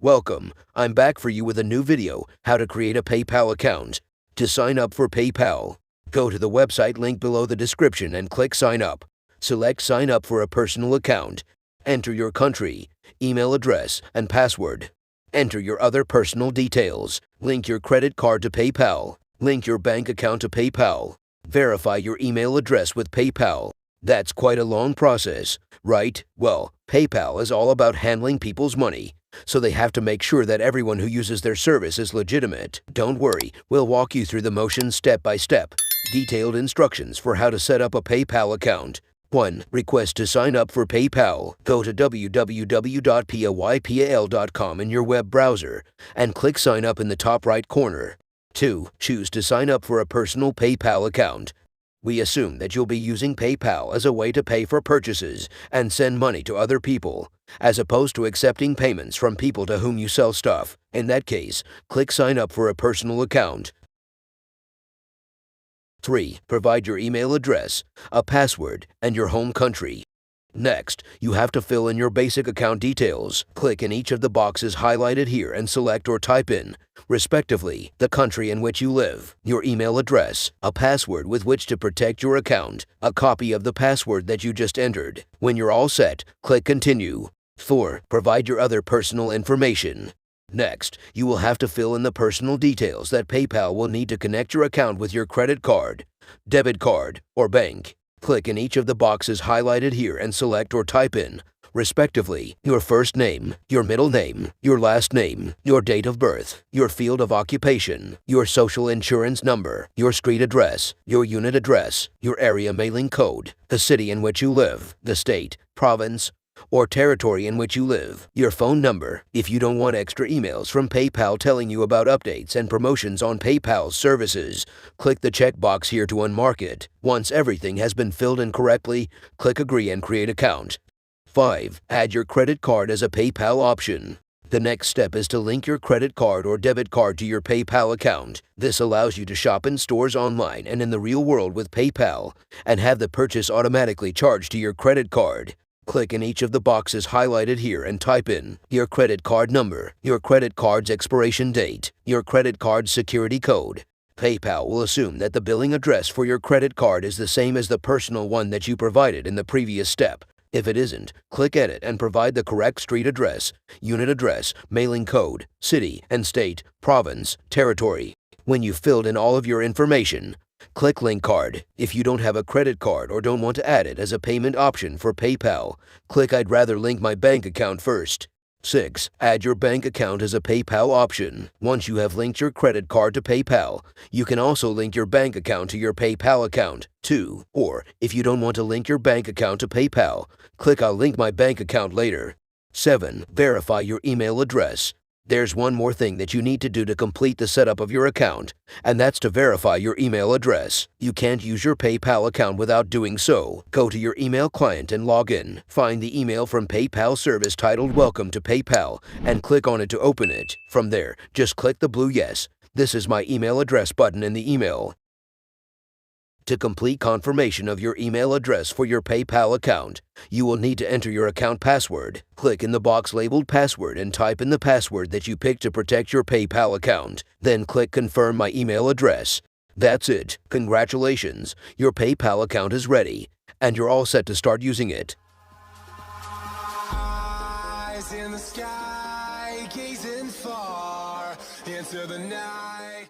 Welcome, I'm back for you with a new video, how to create a PayPal account. To sign up for PayPal, go to the website link below the description and click sign up. Select sign up for a personal account. Enter your country, email address, and password. Enter your other personal details. Link your credit card to PayPal. Link your bank account to PayPal. Verify your email address with PayPal. That's quite a long process, right? Well, PayPal is all about handling people's money, so they have to make sure that everyone who uses their service is legitimate. Don't worry, we'll walk you through the motions step by step. Detailed instructions for how to set up a PayPal account. 1. Request to sign up for PayPal. Go to www.paypal.com in your web browser and click sign up in the top right corner. 2. Choose to sign up for a personal PayPal account. We assume that you'll be using PayPal as a way to pay for purchases and send money to other people, as opposed to accepting payments from people to whom you sell stuff. In that case, click sign up for a personal account. 3. Provide your email address, a password, and your home country. Next, you have to fill in your basic account details. Click in each of the boxes highlighted here and select or type in, respectively, the country in which you live, your email address, a password with which to protect your account, a copy of the password that you just entered. When you're all set, click Continue. 4. Provide your other personal information. Next, you will have to fill in the personal details that PayPal will need to connect your account with your credit card, debit card, or bank. Click in each of the boxes highlighted here and select or type in, respectively, your first name, your middle name, your last name, your date of birth, your field of occupation, your social insurance number, your street address, your unit address, your area mailing code, the city in which you live, the state, province, or territory in which you live, your phone number. If you don't want extra emails from PayPal telling you about updates and promotions on PayPal's services, click the checkbox here to unmark it. Once everything has been filled in correctly, click Agree and create account. 5. Add your credit card as a PayPal option. The next step is to link your credit card or debit card to your PayPal account. This allows you to shop in stores online and in the real world with PayPal and have the purchase automatically charged to your credit card. Click in each of the boxes highlighted here and type in your credit card number, your credit card's expiration date, your credit card's security code. PayPal will assume that the billing address for your credit card is the same as the personal one that you provided in the previous step. If it isn't, click Edit and provide the correct street address, unit address, mailing code, city and state, province, territory. When you've filled in all of your information, click Link Card. If you don't have a credit card or don't want to add it as a payment option for PayPal, click I'd rather link my bank account first. 6. Add your bank account as a PayPal option. Once you have linked your credit card to PayPal, you can also link your bank account to your PayPal account, too. Or, if you don't want to link your bank account to PayPal, click I'll link my bank account later. 7. Verify your email address. There's one more thing that you need to do to complete the setup of your account, and that's to verify your email address. You can't use your PayPal account without doing so. Go to your email client and log in. Find the email from PayPal service titled Welcome to PayPal and click on it to open it. From there, just click the blue Yes, this is my email address button in the email. To complete confirmation of your email address for your PayPal account, you will need to enter your account password. Click in the box labeled Password and type in the password that you picked to protect your PayPal account. Then click Confirm my email address. That's it. Congratulations, your PayPal account is ready, and you're all set to start using it. Eyes in the sky, gazing far into the night.